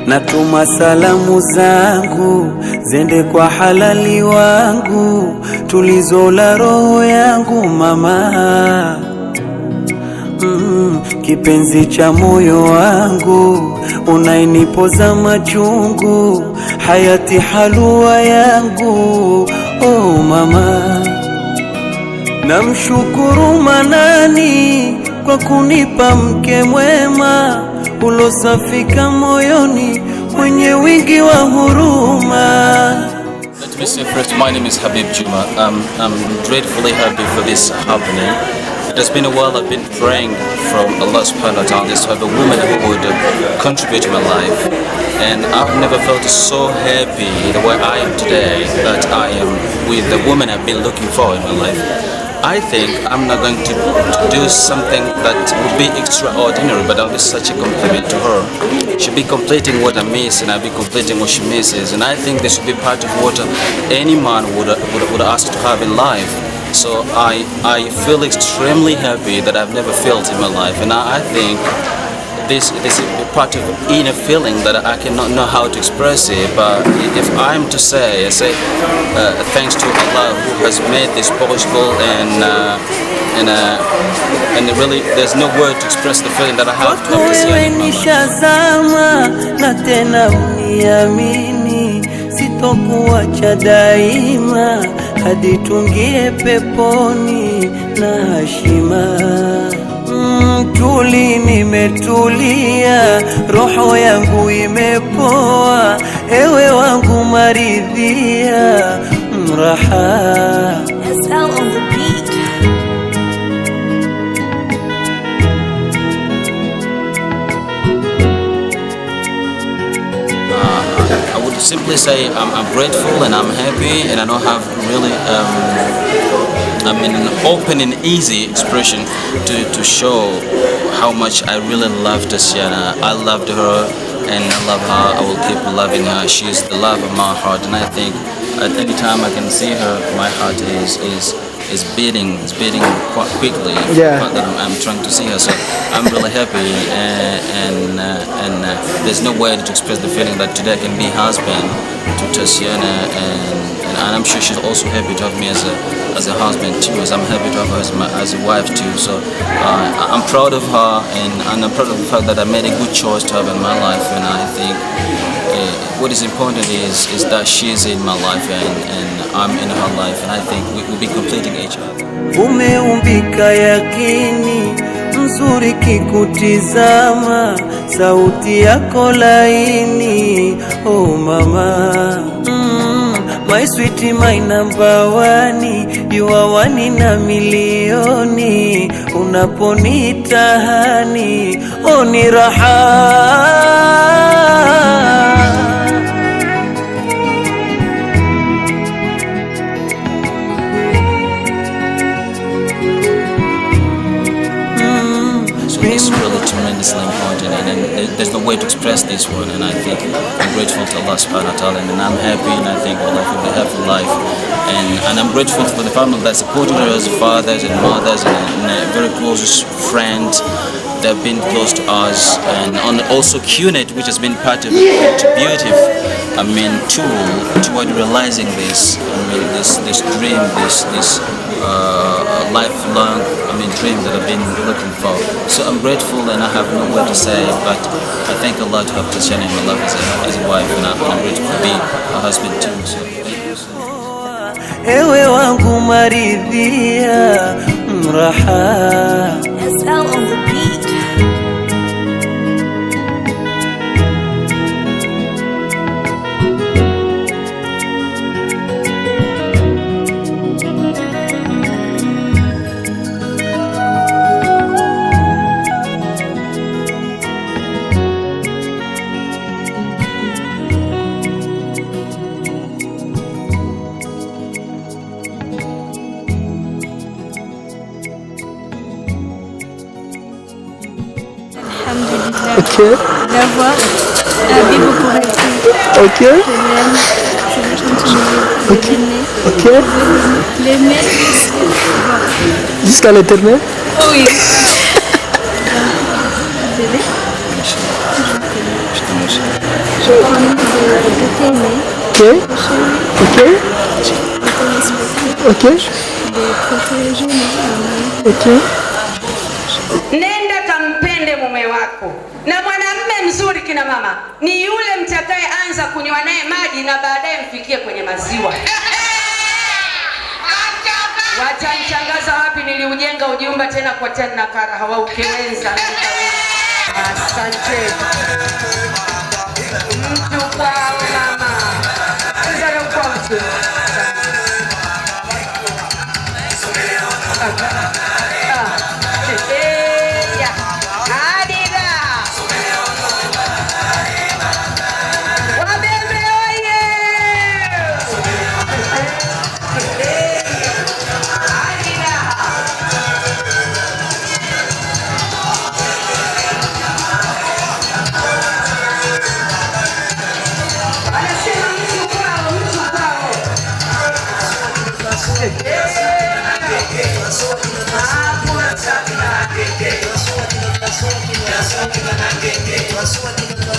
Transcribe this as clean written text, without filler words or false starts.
natuma salamu zangu zende kwa halali wangu, tulizo la roho yangu mama. Kipenzi cha moyo wangu, unainipoza machungu, hayati halua yangu, oh mama. Namshukuru Manani kwa kunipa mke mwema, ulosafika moyoni, mwenye wingi wa huruma. Let me say first, my name is Habib Juma. I'm gratefully happy for this happening. It has been a while I've been praying from Allah subhanahu wa ta'ala to have a woman who would contribute to my life. And I've never felt so happy the way I am today, that I am with the woman I've been looking for in my life. I think I'm not going to do something that would be extraordinary, but I'll be such a compliment to her. She'll be completing what I miss, and I'll be completing what she misses. And I think this should be part of what any man would ask to have in life. So I feel extremely happy that I've never felt in my life, and I think this is part of inner feeling that I cannot know how to express it. But if I'm to say, I say thanks to Allah who has made this possible, and really there's no word to express the feeling that I have to sitokuacha daima, hadi tungie peponi na heshima. Tuli nimetulia, roho yangu imepoa, ewe wangu maridhia, mraha. SL on the beat. I would simply say I'm grateful and I'm happy, and I don't have really an open and easy expression to show how much I really love Tassiana. I loved her and I love her. I will keep loving her. She is the love of my heart, and I think at any time I can see her, my heart is beating quite quickly. Yeah. That I'm trying to see her, so I'm really happy, and there's no way to express the feeling that today I can be husband to Tassiana, and I'm sure she's also happy to have me as a husband too, as I'm happy to have her as a wife too. So I'm proud of her, and I'm proud of the fact that I made a good choice to have in my life, and I think what is important is that she is in my life and I'm in her life, and I think we'll be completing each other. Umeumbika yakini, mzuri kikutizama, sauti yako laini, oh mama. My sweetie, my number one, you are one in a million. Unaponita hani, oh ni raha. It's really tremendously important, and there's no way to express this one, and I think I'm grateful to Allah subhanahu wa ta'ala, and I'm happy, and I think Allah will be happy life, and I'm grateful for the family that supported her as fathers and mothers and very close friends. They've been close to us, and also QNet, which has been part of a contributive tool toward realizing this. This dream, this lifelong dream that I've been looking for. So I'm grateful, and I have no word to say, but I thank Allah to have Tassiana in my life as a wife, and I'm grateful to be a husband too. So thank you so much. Ewe wangu maridhia, mraha. SL on the beat. Ok. D'avoir Habib pour être. Ok. Je l'aime. Je veux continuer de l'aimer. Ok. L'aimer. Jusqu'à l'éternel. Oh oui. Je Ok. Ok. Ok. Ok. Nenda kampende mume wako. Na mwanamume mzuri kina mama ni yule mtakaye anza kunywa naye maji na baadaye mfikie kwenye maziwa. Watanichangaza wapi? Niliujenga ujumba tena kwa tena na kara hawaukewenza. Asante. Mtu kwao mama. Nzara kwa mtu. Waswaki